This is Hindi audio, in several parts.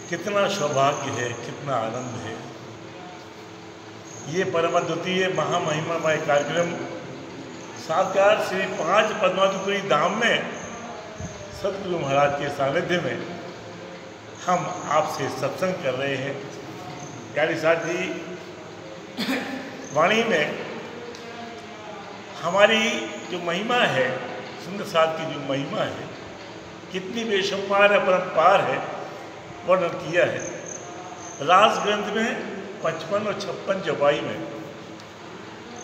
कितना सौभाग्य है, कितना आनंद है। ये परम अद्वितीय महामहिमामय कार्यक्रम साक्षात श्री 5 पद्मावतीपुरी धाम में सतगुरु महाराज के सानिध्य में हम आपसे सत्संग कर रहे हैं। प्यारी साथ जी, वाणी में हमारी जो महिमा है, सुंदर साथ की जो महिमा है, कितनी बेशुमार अपरंपार है, वर्णन किया है। रास ग्रंथ में 55 और 56 चौपाई में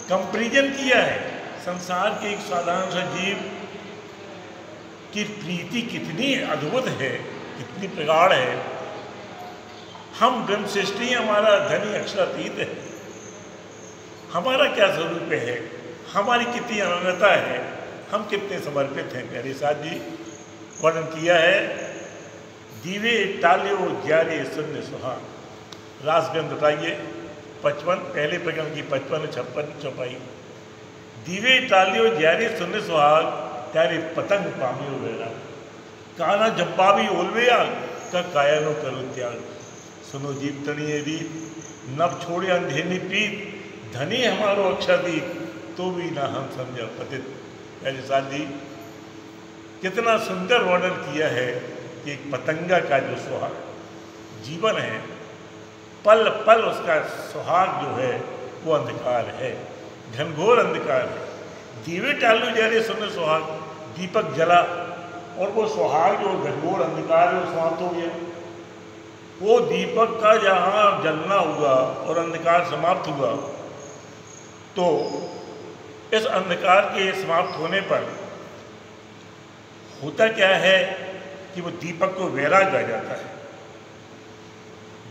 कंपेरिजन किया है। संसार के एक साधारण सा जीव की प्रीति कितनी अद्भुत है, कितनी प्रगाढ़ है। हम ब्रह्म सृष्टि, हमारा धनी अक्षरातीत है। हमारा क्या स्वरूप है, हमारी कितनी अनन्यता है, हम कितने समर्पित हैं। प्यारे साथ जी, वर्णन किया है। दीवे टाल्यो ज्यारे शून्य सुहाग। रास ग्रंथ उठाइए 55, पहले प्रकरण की 55 और 56 चौपाई। दीवे टाल्यो ज्यारे शून्य सुहाग, त्यारे पतंग पामियो वेरा। काना जब्बावी ओलवेया का कायनो करो त्याग। सुनो जीव तणिए रीत, नभ छोड़े अंधेनी प्रीत। धनी हमारो अक्षरातीत, तो भी ना हम समझा पतित। प्यारे साथ जी, कितना सुंदर वर्णन किया है कि एक पतंगा का जो सुहाग जीवन है, पल पल उसका सुहाग जो है वो अंधकार है, घनघोर अंधकार है। दीवे टालू जैसे सुने सुहाग, दीपक जला और वो सुहाग जो घनघोर अंधकार है वो समाप्त हो गया। वो दीपक का जहाँ जलना हुआ और अंधकार समाप्त हुआ, तो इस अंधकार के समाप्त होने पर होता क्या है कि वो दीपक को वैराग आ जाता है।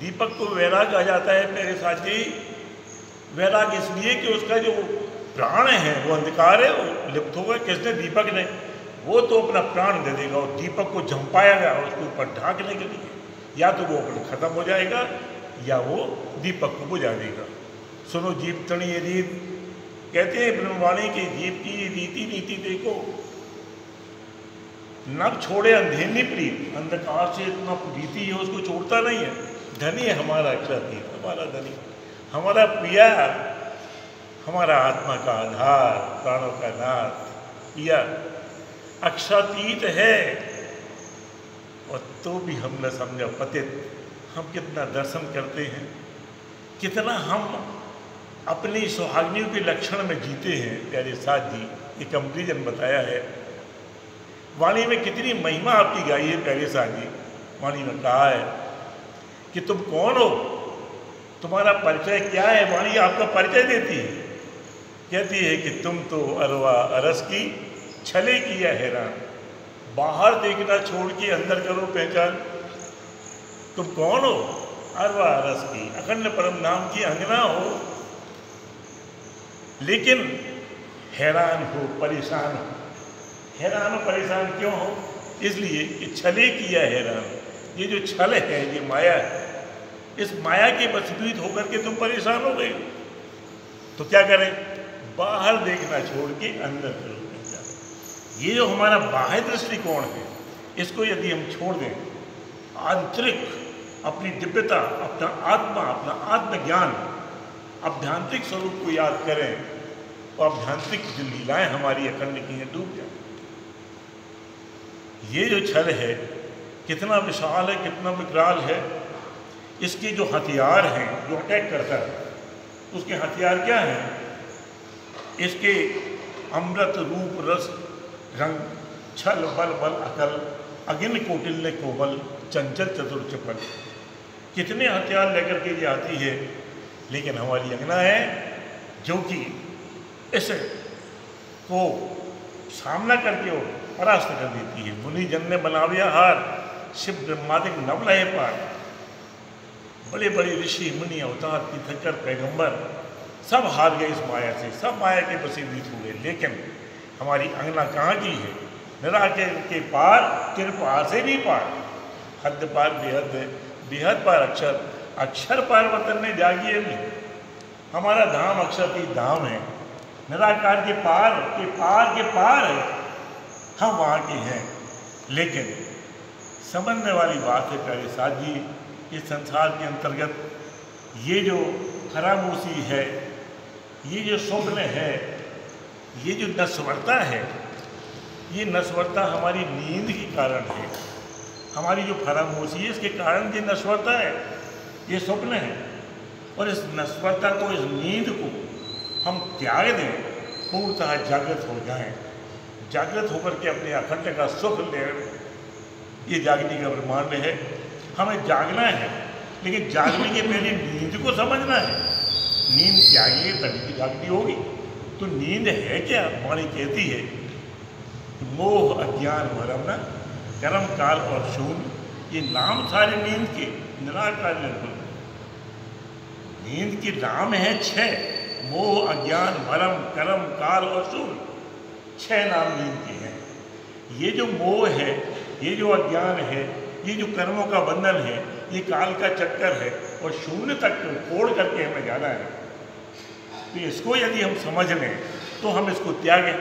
दीपक को वैराग आ जाता है मेरे साथी। वैराग इसलिए कि उसका जो प्राण है वो अंधकार है, वो लिप्त होगा। किसने? दीपक ने। वो तो अपना प्राण दे देगा और दीपक को झंपाएगा उसके ऊपर ढांकने के लिए। या तो वो अपना खत्म हो जाएगा या वो दीपक को बुझा देगा। सुनो जीव तणी ये रीत, कहते हैं ब्रह्मवाणी की जीव की रीति नीति देखो। नभ छोड़े अंधेनी प्रीत, अंधकार से इतना प्रीति है उसको छोड़ता नहीं है। धनी है हमारा अक्षरातीत, हमारा धनी, हमारा पिया, हमारा आत्मा का आधार, प्राणों का नाथ पिया अक्षरातीत है। और तो भी हम न समझा पतित। हम कितना दर्शन करते हैं, कितना हम अपनी सुहागिनियों के लक्षण में जीते हैं। प्यारे साथ जी, ये कंपेरिजन बताया है। वाणी में कितनी महिमा आपकी गाई है। प्यारे साथ जी, वाणी में कहा है कि तुम कौन हो, तुम्हारा परिचय क्या है। वाणी आपका परिचय देती है, कहती है कि तुम तो अरवा अरस की छले की है हैरान। बाहर देखना छोड़ के अंदर करो पहचान। तुम कौन हो? अरवा अरस की अखंड परम नाम की अंगना हो, लेकिन हैरान हो, परेशान हो। हैरान और परेशान क्यों हो? इसलिए कि छले किया हैरान। ये जो छल है, ये माया है, इस माया के वशीभूत होकर के तुम परेशान हो गए। तो क्या करें? बाहर देखना छोड़ के अंदर करो पहचान। ये जो हमारा बाह्य दृष्टिकोण है, इसको यदि हम छोड़ दें, आंतरिक अपनी दिव्यता, अपना आत्मा, अपना आत्मज्ञान, आध्यात्मिक स्वरूप को याद करें, और आध्यात्मिक जो लीलाएं हमारी अखंड की हैं डूब जाए। ये जो छल है कितना विशाल है, कितना विकराल है। इसके जो हथियार हैं, जो अटैक करता है, उसके हथियार क्या हैं? इसके अमृत रूप रस रंग, छल बल बल अकल, अगिन कौटिल्य कोमल, चंचल चतुर चपल। कितने हथियार लेकर के ये आती है, लेकिन हमारी अंगना है जो कि इस को सामना करके वो परास्त कर देती है। मुनि जन ने बनाविया हार, शिव ब्रह्मादिक नव लहे पार। बड़े बड़े ऋषि मुनि अवतार तीर्थंकर पैगंबर सब हार गए इस माया से, सब माया के वशीभूत हो गए। लेकिन हमारी अंगना कहाँ की है? निरा के पार, तिरपार से भी पार, हद पार बेहद, बेहद पार अक्षर, अक्षर पार वतन में जागी है भी। हमारा धाम अक्षरातीत धाम है, निराकार के पार के पार के पार है, हम वहाँ के हैं। लेकिन समझने वाली बात है प्यारे साथ जी इस संसार के अंतर्गत ये जो फरामोशी है, ये जो स्वप्न है, ये जो नश्वरता है, ये नश्वरता हमारी नींद के कारण है। हमारी जो फरामोशी है इसके कारण ये नश्वरता है, ये स्वप्न है। और इस नश्वरता को, इस नींद को हम त्याग दें, पूर्णतः जागृत हो जाएं, जागृत होकर के अपने अखंड का सुख लें। ये जागने का ब्रह्मांड है। हमें जागना है, लेकिन जागने के पहले नींद को समझना है। नींद त्यागिए तभी की जागनी होगी। तो नींद है क्या? वाणी कहती है मोह अज्ञान भरम न कर्म काल और शून्य, ये नाम सारे नींद के निराकार निर्गुण। नींद के नाम है 6, मोह अज्ञान भरम कर्म काल और शून्य, 6 नाम नींद के हैं। ये जो मोह है, ये जो अज्ञान है, ये जो कर्मों का बंधन है, ये काल का चक्कर है और शून्य तक तोड़ करके हमें जाना है। तो इसको यदि हम समझ लें तो हम इसको त्यागें।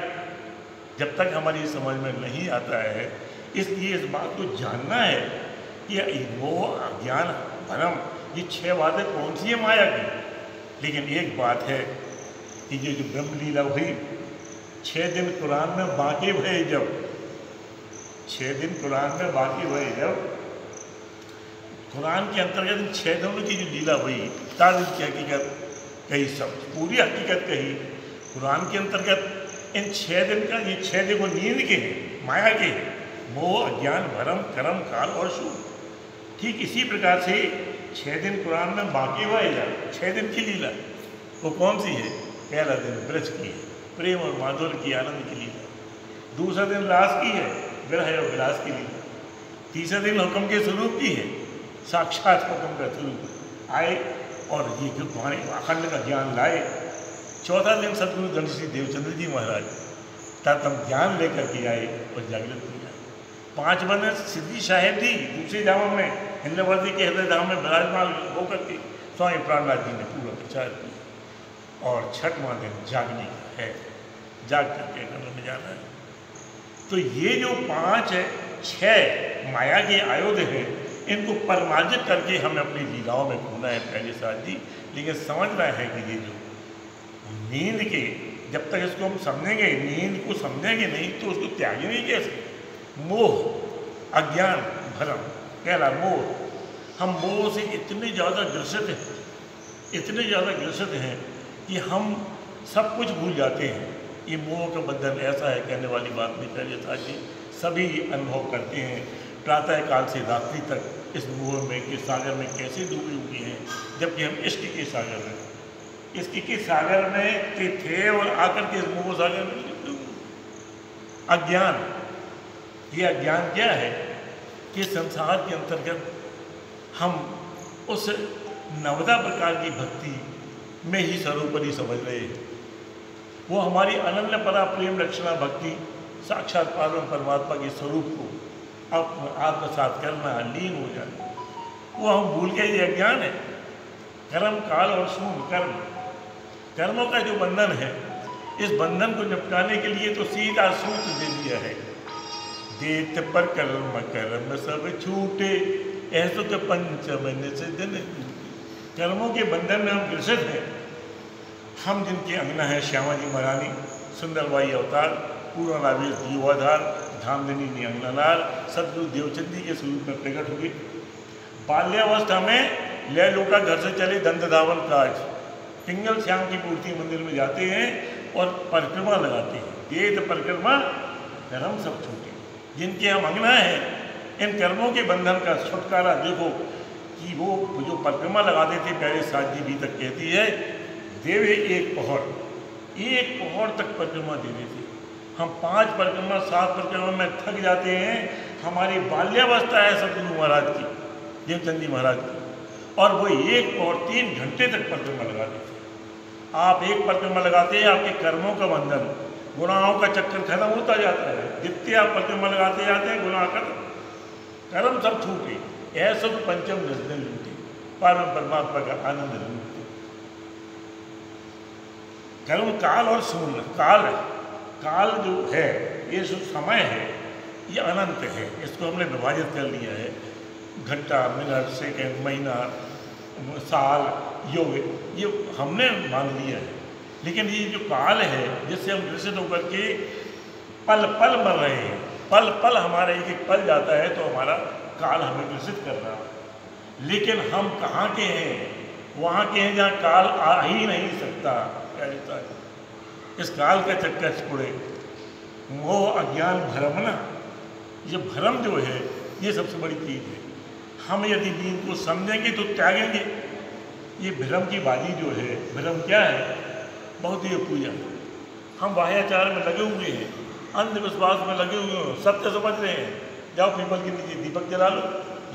जब तक हमारी समझ में नहीं आता है, इसलिए इस बात को जानना है कि मोह अज्ञान भरम, ये 6 बातें कौन सी है माया की। लेकिन एक बात है कि ये जो ब्रह्मलीला हुई 6 दिन कुरान में बाकी भये, जब 6 दिन कुरान में बाकी हुए, जब कुरान के अंतर्गत 6 दिनों की जो लीला हुई, 4 दिन की हकीकत कही, सब पूरी हकीकत कही कुरान के अंतर्गत। इन 6 दिन का, ये 6 दिन वो नींद के हैं, माया के हैं, मोह अज्ञान भरम कर्म काल और शून्य। ठीक इसी प्रकार से 6 दिन कुरान में बाकी हुए, जब 6 दिन की लीला वो कौन सी है? पहला दिन ब्रज की है, प्रेम और माधुर्य की आनंद की लीला। दूसरा दिन रास की है, विरह और विलास की लीला। तीसरा दिन हुक्म के स्वरूप की है, साक्षात हुक्म का स्वरूप आए और ये जो हमारे अखंड का ज्ञान लाए। चौथा दिन सदगुरु धन श्री देवचंद्र जी महाराज तब ज्ञान लेकर के आए और जागृत हो जाए। 5वां दिन सिद्धि साहेब जी दूसरे धाम में, हिंदवर्दी के हृदय धाम में विराजमान होकर के स्वामी प्राणनाथ जी ने पूरा प्रचार किया। और 6वां दिन जागने का है, जाग करके अखंड में जाना है। तो ये जो 5 है, 6 माया के आयुध हैं, इनको परमार्जित करके हमें अपनी लीलाओं में घूमना है पहले साथ जी। लेकिन समझना है कि ये जो नींद के, जब तक इसको हम समझेंगे, नींद को समझेंगे नहीं तो उसको त्यागेंगे कैसे? मोह अज्ञान भरम, पहला मोह। हम मोह से इतने ज़्यादा ग्रसित हैं, इतने ज़्यादा ग्रसित हैं कि हम सब कुछ भूल जाते हैं। ये मोह का बंधन ऐसा है, कहने वाली बात नहीं। पहले साथ जी सभी अनुभव करते हैं, प्रातः काल से रात्रि तक इस मोह में के सागर में कैसे डूबे हुए हैं, जबकि हम इश्क के सागर में, इश्क के सागर में के थे और आकर के इस मोह सागर में अज्ञान। ये अज्ञान क्या है कि संसार के अंतर्गत हम उस 9 प्रकार की भक्ति में ही सर्वोपरि समझ रहे हैं। वो हमारी अनन्य परा प्रेम लक्षणा भक्ति, साक्षात परमात्मा के स्वरूप को आत्मसात करना, लीन हो जाना, वो हम भूल गए। ये अज्ञान है। कर्म काल और शून्य, कर्म, कर्मों का जो बंधन है, इस बंधन को निपटाने के लिए तो सीधा सूत्र दे दिया है, देत पर कर्म कर्म सब छूटे, ऐसो के पंचमन से दिन। कर्मों के बंधन में हम ग्रसित हैं। हम जिनके अंगना है श्यामा जी महारानी, सुंदरबाई अवतार, पूर्ण आवेश जीवाधार, धामधनी अंगनानार, सदगुरु देवचंद जी के स्वरूप में प्रकट हुए। बाल्यावस्था में ले लोका घर से चले दंत धावन काज, पिंगल श्याम की मूर्ति मंदिर में जाते हैं और परिक्रमा लगाते हैं। देत परिक्रमा कर्म सब छूटे। जिनके हम अंगना हैं, इन कर्मों के बंधन का छुटकारा देखो कि वो जो परिक्रमा लगाते थे, पहले सात जी भी तक कहती है, देवे एक पहर तक परिक्रमा दे देते थे। हम 5 परिक्रमा 7 परिक्रमा में थक जाते हैं। हमारी बाल्यावस्था है सदगुरु महाराज की, देवचंद जी महाराज की, और वो 1 पहर 3 घंटे तक परिक्रमा लगाते थे। आप एक परिक्रमा लगाते हैं, आपके कर्मों का बंधन, गुनाहों का चक्कर खत्म होता जाता है। जितने आप परिक्रमा लगाते जाते हैं, गुनाह कर्म सब छूटे, ऐसा तो पंचम नजदन लूटे, परम परमात्मा का आनंद लूटे। कर्म काल और शून्य, काल जो है, ये जो समय है, ये अनंत है। इसको हमने विभाजित कर लिया है। घंटा, मिनट, सेकंड, महीना, साल, युग, ये हमने मान लिया है। लेकिन ये जो काल है जिससे हम ग्रसित होकर के पल पल मर रहे हैं, पल पल हमारा एक एक पल जाता है तो हमारा काल हमें ग्रसित कर रहा है। लेकिन हम कहाँ के हैं? वहाँ के हैं जहाँ काल आ ही नहीं सकता। क्या रहता है इस काल का चक्कर छोड़े, मोह अज्ञान भ्रम ना, ये भ्रम जो है ये सबसे बड़ी चीज़ है। हम यदि दीन को समझेंगे तो त्यागेंगे। ये भ्रम की बाजी जो है, भ्रम क्या है? बहुत ही पूजा। हम बाह्याचार में लगे हुए हैं, अंधविश्वास में लगे हुए हैं, सत्य समझ रहे हैं, जाओ पीपल के नीचे दीपक जला लो,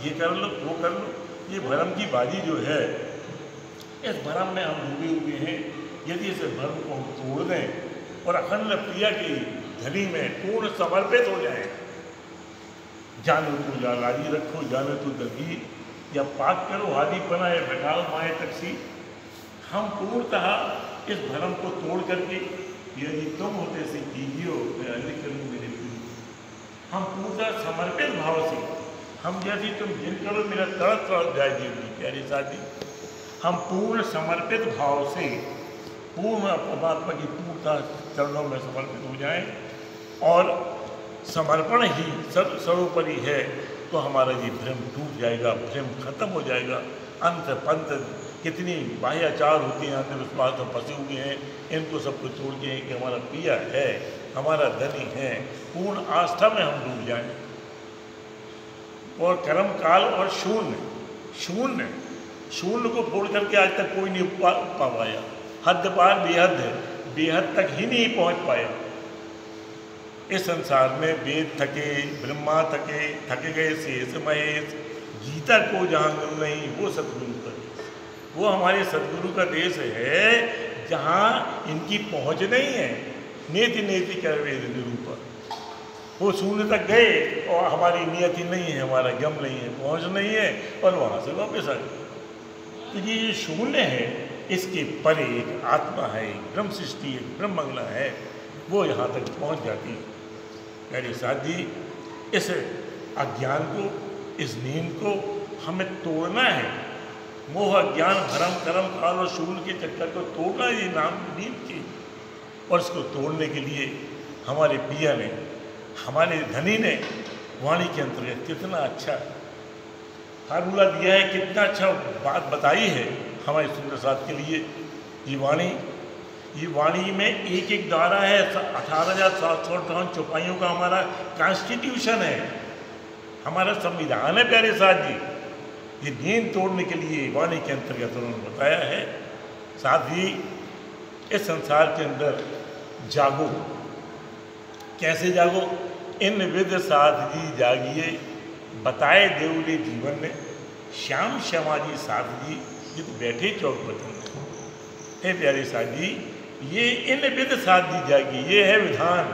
ये कर लो, वो कर लो। ये भ्रम की बाजी जो है, इस भ्रम में हम डूबे हुए हैं। यदि इस भ्रम को हम तोड़ दें और अखंड प्रिया की धनी में पूर्ण समर्पित हो जाए, जानो तो जा राजी रखो, जानो तो दलगी, या पाक करो हादी पना, या बैठाओ माए तकसी। हम पूर्णतः इस भ्रम को तोड़ करके, यदि तुम होते से कीजिए मैं अन्य करूँ मेरे प्रिय। हम पूर्णतः समर्पित भाव से, हम यदि तुम जिन करो मेरा तड़प तड़प जाए जीवनी, प्यारी साथी, हम पूर्ण समर्पित भाव से पूर्ण परमात्मा की पूर्णता चरणों में समर्पित हो जाएं और समर्पण ही सर्वोपरि है, तो हमारा ये भ्रम टूट जाएगा, भ्रम खत्म हो जाएगा। अंत पंत कितनी बाह्याचार होती हैं, अंधविश्वास में फंसे हुए हैं, इनको सबको छोड़ के कि हमारा प्रिय है, हमारा धनी है, पूर्ण आस्था में हम डूब जाएं। और कर्म काल और शून्य, शून्य शून्य को फोड़ करके आज तक कोई नहीं पा पाया। हद पार बेहद है, बेहद तक ही नहीं पहुंच पाया। इस संसार में वेद थके, ब्रह्मा थके, थके गए शेष महेश, गीता को जहाँ गुरु नहीं वो सतगुरु का देश, वो हमारे सतगुरु का देश है जहाँ इनकी पहुँच नहीं है। नेति नेति कर वेद निरूपा, वो शून्य तक गए और हमारी नियति नहीं है, हमारा गम नहीं है, पहुँच नहीं है, और वहाँ से वापस आ गए। तो ये शून्य है, इसके परे एक आत्मा है, एक ब्रह्म सृष्टि, एक ब्रह्म मंगला है, वो यहाँ तक पहुँच जाती है। मेरे साथ जी, इस अज्ञान को, इस नींद को हमें तोड़ना है। मोह अज्ञान भ्रम कर्म काल और शून्य के चक्कर को तोड़ना है, ये नाम नींद की। और इसको तोड़ने के लिए हमारे पिया ने, हमारे धनी ने वाणी के अंतर्गत कितना अच्छा फार्मूला दिया है, कितना अच्छा बात बताई है हमारे सुंदर साथ के लिए। ये वाणी में एक एक धारा है, 18,758 चौपाइयों का हमारा कॉन्स्टिट्यूशन है, हमारा संविधान है प्यारे साथ जी। ये नींद तोड़ने के लिए वाणी के अंतर्गत उन्होंने बताया है। साथ ही इस संसार के अंदर जागो, कैसे जागो? इन विद साध जी जागिए, बताए देवली जीवन में, श्याम श्यामाजी साध जी जित बैठे चौक बदन में। हे प्यारे साथ जी, ये इन विद साध जी जागी, ये है विधान,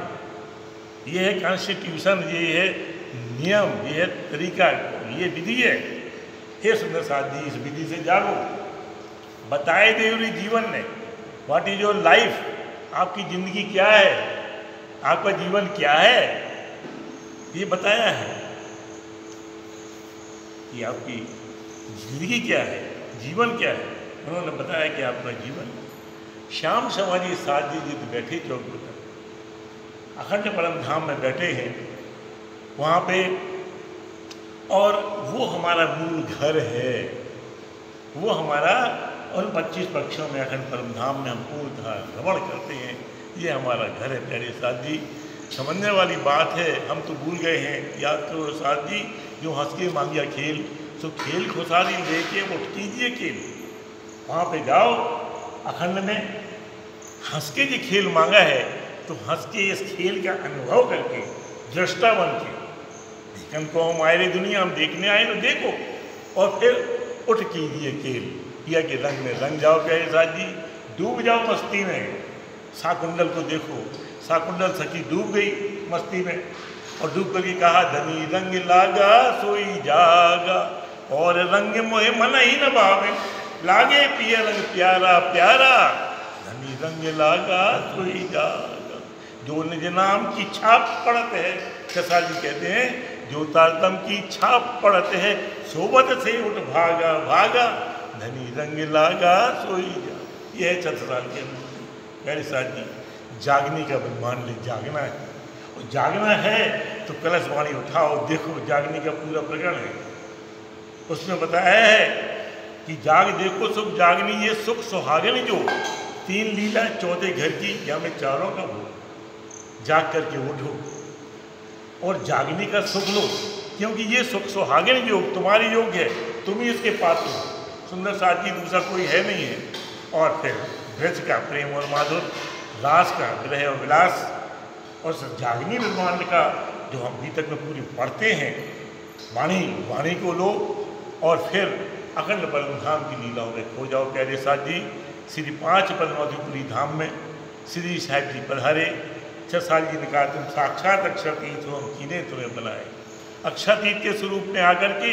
ये है कॉन्स्टिट्यूशन, ये है नियम, ये है तरीका, ये विधि है। हे सुंदर साथ जी, इस विधि से जागो। बताए देवली जीवन ने, व्हाट इज योर लाइफ, आपकी ज़िंदगी क्या है, आपका जीवन क्या है, ये बताया है कि आपकी ज़िंदगी क्या है, जीवन क्या है, उन्होंने बताया कि आपका जीवन। श्याम समाजी साथ जी जित बैठे चौक पर, अखंड परम धाम में बैठे हैं वहाँ पे, और वो हमारा मूल घर है, वो हमारा उन 25 पक्षों में अखंड परम धाम में हम पूर्णतः भ्रमण करते हैं, ये हमारा घर है प्यारे साथ जी। समझने वाली बात है, हम तो भूल गए हैं। याद करो साथ जी, जो हंस के मांगिया खेल, सो खेल खुशहाली लेके उठ कीजिए खेल। वहाँ पे जाओ, अखंड में हंस के जो खेल मांगा है, तो हंस के इस खेल का अनुभव करके, दृष्टा बन के, देखन को हम आए दुनिया, हम देखने आए तो देखो, और फिर उठ कीजिए खेल, पिया के रंग में रंग जाओ प्यारे साथ जी, डूब जाओ मस्ती में। शाकुंडल को देखो, शाकुंडल सखी डूब गई मस्ती में, और डूब करके कहा धनी रंग लागा सोई जागा, और रंग मोहे मन ही न भावे, लागे पिया रंग प्यारा प्यारा, धनी रंग लागा सोई जागा। जो निज नाम की छाप पड़त है, कसाली कहते हैं, जो तारतम की छाप पड़त है, सोबत से उठ भागा भागा, धनी रंग लागा सोई जा। यह है छत्रसाल के मेरे साथ जी जागने का मान ले, जागना है और जागना है तो कलश वाणी उठाओ, देखो जागने का पूरा प्रकरण है। उसमें बताया है कि जाग देखो सुख जागनी, ये सुख सुहागन जो, तीन लीला चौथे घर की, या में चारों का वो। जाग करके उठो और जागने का सुख लो, क्योंकि ये सुख सुहागन योग तुम्हारे योग है, तुम ही इसके पात्र हो। सुंदर साथी दूसरा कोई है नहीं है। और फिर ब्रज का प्रेम और माधुर, रास का विरह और विलास, और जागनी निर्माण का जो हम गीतक में पूरी पढ़ते हैं, वाणी को लो और फिर अखंड बलधाम की लीलाओं में खो जाओ। प्यारे साथ जी श्री 5 पद्मावतीपुरी धाम में श्री साहिब जी पधारे। छत्रसाल जी ने कहा तुम साक्षात अक्षरतीत हो, हम कीने तुम्हें बनाए। अक्षरतीत के स्वरूप में आकर के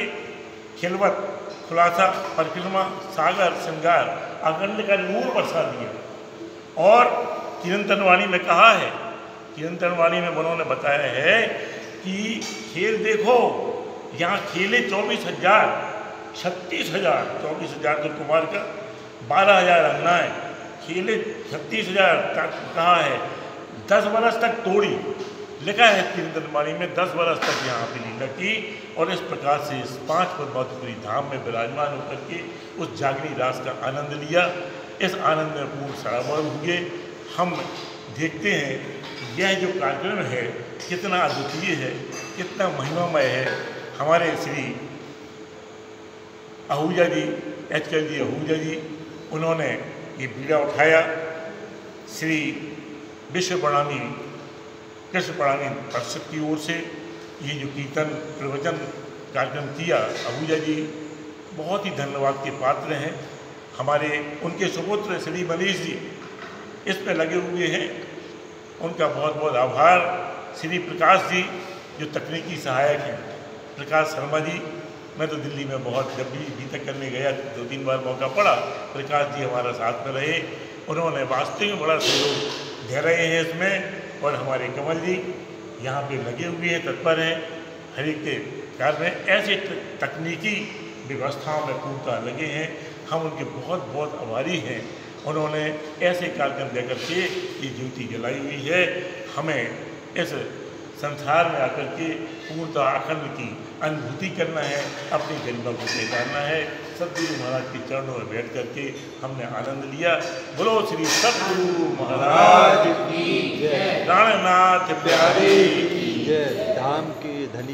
खिलवत, खुलासा, परिक्रमा, सागर, श्रृंगार, अखंड का नूर बरसा दिया। और चिरंतन वाणी में कहा है, चिरंतन वाणी में उन्होंने बताया है कि खेल देखो, यहाँ खेले 24,000, 36,000, 24,000 तो कुमार का, 12,000 अंगनाएँ, खेले 36,000 तक कहा है। 10 वर्ष तक तोड़ी, लिखा है चिरंतन वाणी में 10 वर्ष तक यहाँ पे लीला की। और इस प्रकार से इस 5 पद्मावतीपुरी धाम में विराजमान होकर के उस जागनी रास का आनंद लिया। इस आनंद में पूर्ण सराबोर हुए। हम देखते हैं कि यह जो कार्यक्रम है कितना अद्वितीय है, कितना महिमामय है। हमारे श्री आहूजा जी, HKL जी आहूजा जी, उन्होंने ये बीड़ा उठाया। श्री विश्व प्रणामी कृष्ण प्रणामी परिषद की ओर से ये जो कीर्तन प्रवचन कार्यक्रम किया, आहूजा जी बहुत ही धन्यवाद के पात्र हैं। हमारे उनके सुपुत्र श्री मनीष जी इस पे लगे हुए हैं, उनका बहुत बहुत आभार। श्री प्रकाश जी जो तकनीकी सहायक हैं, प्रकाश शर्मा जी, मैं तो दिल्ली में बहुत जब भी गीतक करने गया 2-3 बार मौका पड़ा, प्रकाश जी हमारा साथ में रहे, उन्होंने वास्तव में बड़ा सहयोग दे रहे हैं इसमें। और हमारे कमल जी यहाँ पे लगे हुए हैं, तत्पर हैं हर एक के कार्य में, ऐसे तकनीकी व्यवस्थाओं में पूर्णतः लगे हैं। हम उनके बहुत बहुत आभारी हैं। उन्होंने ऐसे कार्यक्रम देकर के ये ज्योति जलाई हुई है। हमें इस संसार में आकर के पूर्णतः अखंड की अनुभूति करना है, अपनी गरिमा को पहचानना है। सतगुरु महाराज के चरणों में बैठ करके हमने आनंद लिया। बोलो श्री सतगुरु महाराज की जय, प्राणनाथ प्यारे की जय, धाम के धनी